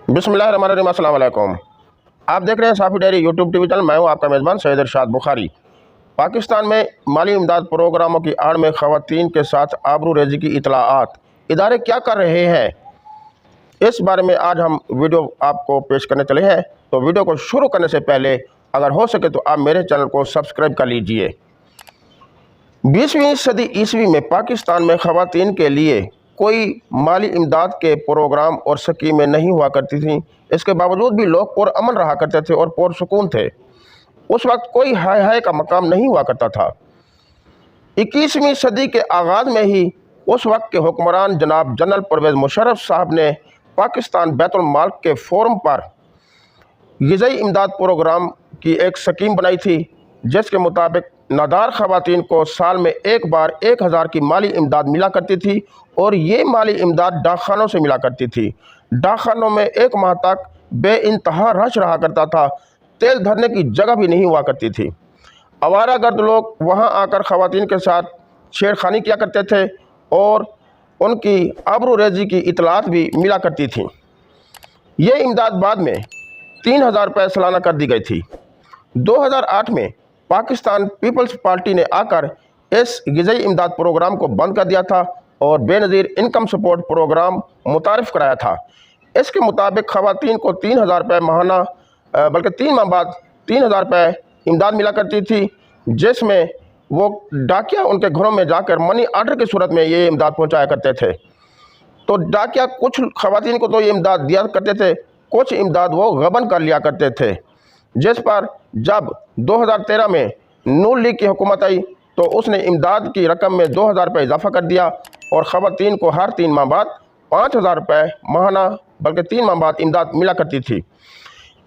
बिस्मिल्लाहिर्रहमानिर्रहीम, अस्सलाम वालेकुम। आप देख रहे हैं साफी डायरी यूट्यूब टीवी चैनल। मैं हूं आपका मेज़बान सैयद इरशाद बुखारी। पाकिस्तान में माली इमदाद प्रोग्रामों की आड़ में ख़वातीन के साथ आबरू रेज़ी की इतलाआत, इदारे क्या कर रहे हैं, इस बारे में आज हम वीडियो आपको पेश करने चले हैं। तो वीडियो को शुरू करने से पहले अगर हो सके तो आप मेरे चैनल को सब्सक्राइब कर लीजिए। 20वीं सदी ईस्वी में पाकिस्तान में ख़वातीन के लिए कोई माली इमदाद के प्रोग्राम और स्कीमें नहीं हुआ करती थीं। इसके बावजूद भी लोग पुरअमन रहा करते थे और पुरसुकून थे। उस वक्त कोई हाय हाय का मकाम नहीं हुआ करता था। 21वीं सदी के आगाज़ में ही उस वक्त के हुक्मरान जनाब जनरल परवेज़ मुशर्रफ साहब ने पाकिस्तान बैतुल माल के फोरम पर ग़िज़ाई इमदाद प्रोग्राम की एक स्कीम बनाई थी, जिसके मुताबिक नादार ख़वातीन को साल में एक बार 1000 की माली इमदाद मिला करती थी और ये माली इमदाद डाकखानों से मिला करती थी। डाकखानों में एक माह तक बेइंतहा रश रहा करता था। तेल धरने की जगह भी नहीं हुआ करती थी। आवारागर्द लोग वहाँ आकर ख़वातीन के साथ छेड़खानी किया करते थे और उनकी आबरू रेज़ी की इतलात भी मिला करती थी। ये इमदाद बाद में 3000 रुपये सालाना कर दी गई थी। 2008 में पाकिस्तान पीपल्स पार्टी ने आकर इस ग़िज़ाई इमदाद प्रोग्राम को बंद कर दिया था और बेनज़ीर इनकम सपोर्ट प्रोग्राम मुतारिफ़ कराया था। इसके मुताबिक ख़वातीन को 3000 रुपये माहाना बल्कि 3 माह बाद 3000 रुपये इमदाद मिला करती थी, जिसमें वो डाकिया उनके घरों में जाकर मनी आर्डर की सूरत में ये इमदाद पहुँचाया करते थे। तो डाकिया कुछ ख़वातीन को तो ये इमदाद दिया करते थे, कुछ इमदाद वो गबन कर लिया करते थे। जिस पर जब 2013 में नून लीग की हुकूमत आई तो उसने इमदाद की रकम में 2000 रुपये इजाफा कर दिया और ख़वातीन को हर 3 माह बाद 5000 रुपये माहाना बल्कि 3 माह बाद इमदाद मिला करती थी।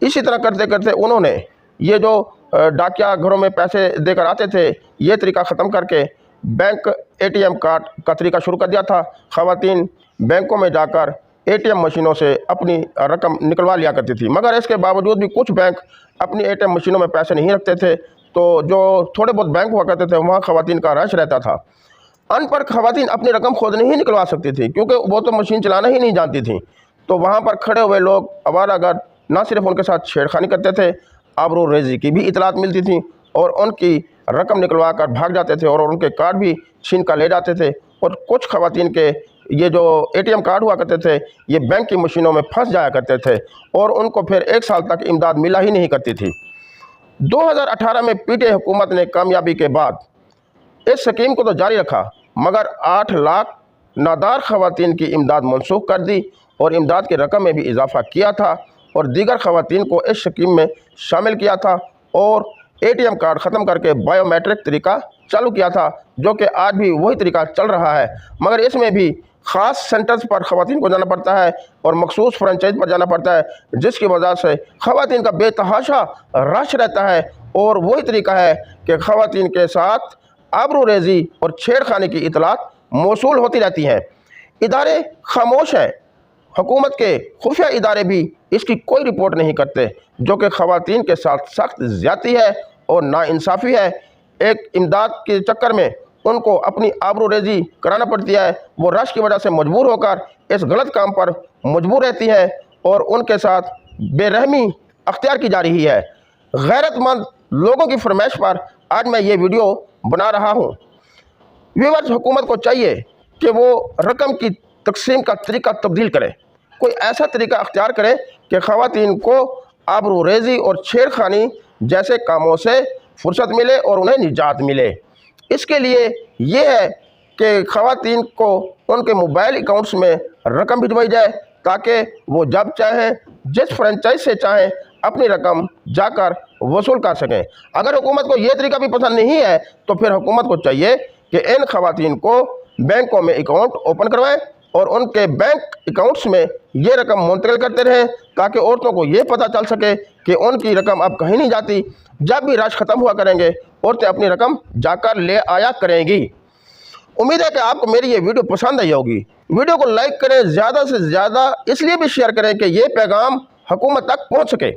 इसी तरह करते करते उन्होंने ये जो डाकिया घरों में पैसे देकर आते थे, ये तरीका ख़त्म करके बैंक ATM कार्ड का तरीका शुरू कर दिया था। ख़वातीन बैंकों में जाकर ATM मशीनों से अपनी रकम निकलवा लिया करती थी, मगर इसके बावजूद भी कुछ बैंक अपनी ATM मशीनों में पैसे नहीं रखते थे। तो जो थोड़े बहुत बैंक हुआ करते थे वहाँ ख़वातीन का रश रहता था। अनपढ़ ख़वातीन अपनी रकम खुद नहीं निकलवा सकती थी, क्योंकि वो तो मशीन चलाना ही नहीं जानती थी। तो वहाँ पर खड़े हुए लोग आवारागर्द ना सिर्फ उनके साथ छेड़खानी करते थे, आबरू रेज़ी की भी इतलात मिलती थी और उनकी रकम निकलवा कर भाग जाते थे और उनके कार्ड भी छीन कर ले जाते थे। और कुछ ख़वातीन के ये जो ATM कार्ड हुआ करते थे, ये बैंक की मशीनों में फंस जाया करते थे और उनको फिर 1 साल तक इमदाद मिला ही नहीं करती थी। 2018 में PTI हुकूमत ने कामयाबी के बाद इस स्कीम को तो जारी रखा, मगर 8 लाख नादार ख़वातीन की इमदाद मनसूख कर दी और इमदाद की रकम में भी इजाफा किया था और दीगर ख़वातीन को इस स्कीम में शामिल किया था और ATM कार्ड ख़त्म करके बायोमेट्रिक तरीका चालू किया था, जो कि आज भी वही तरीका चल रहा है। मगर इसमें भी ख़ास सेंटर्स पर ख़वातीन को जाना पड़ता है और मखसूस फ्रेंचाइज पर जाना पड़ता है, जिसकी वजह से ख़वातीन का बेतहाशा रश रहता है। और वही तरीका है कि ख़वातीन के साथ आबरू रेज़ी और छेड़खानी की इतलात मौसूल होती रहती हैं। इदारे खामोश हैं। हुकूमत के खुफिया इदारे भी इसकी कोई रिपोर्ट नहीं करते, जो कि ख़वातीन के साथ सख्त ज़्यादती है और नाइंसाफ़ी है। एक इमदाद के चक्कर में उनको अपनी आबरू रेज़ी कराना पड़ती है। वो रश की वजह से मजबूर होकर इस गलत काम पर मजबूर रहती है और उनके साथ बेरहमी अख्तियार की जा रही है। गैरतमंद लोगों की फरमाइश पर आज मैं ये वीडियो बना रहा हूँ। व्यूअर्स, हुकूमत को चाहिए कि वो रकम की तकसीम का तरीका तब्दील करे, कोई ऐसा तरीका अख्तियार करे कि ख़वातीन को आबरू रेज़ी और छेड़खानी जैसे कामों से फुर्सत मिले और उन्हें निजात मिले। इसके लिए ये है कि ख़वातीन को उनके मोबाइल अकाउंट्स में रकम भिजवाई जाए, ताकि वो जब चाहें जिस फ्रेंचाइज से चाहें अपनी रकम जाकर वसूल कर सकें। अगर हुकूमत को ये तरीका भी पसंद नहीं है तो फिर हुकूमत को चाहिए कि इन ख़वातीन को बैंकों में अकाउंट ओपन करवाएं और उनके बैंक अकाउंट्स में ये रकम मुंतकिल करते रहें, ताकि औरतों को ये पता चल सके कि उनकी रकम अब कहीं नहीं जाती। जब भी रश ख़त्म हुआ करेंगे, औरतें अपनी रकम जाकर ले आया करेंगी। उम्मीद है कि आपको मेरी ये वीडियो पसंद आई होगी। वीडियो को लाइक करें, ज़्यादा से ज़्यादा इसलिए भी शेयर करें कि ये पैगाम हुकूमत तक पहुँच सके।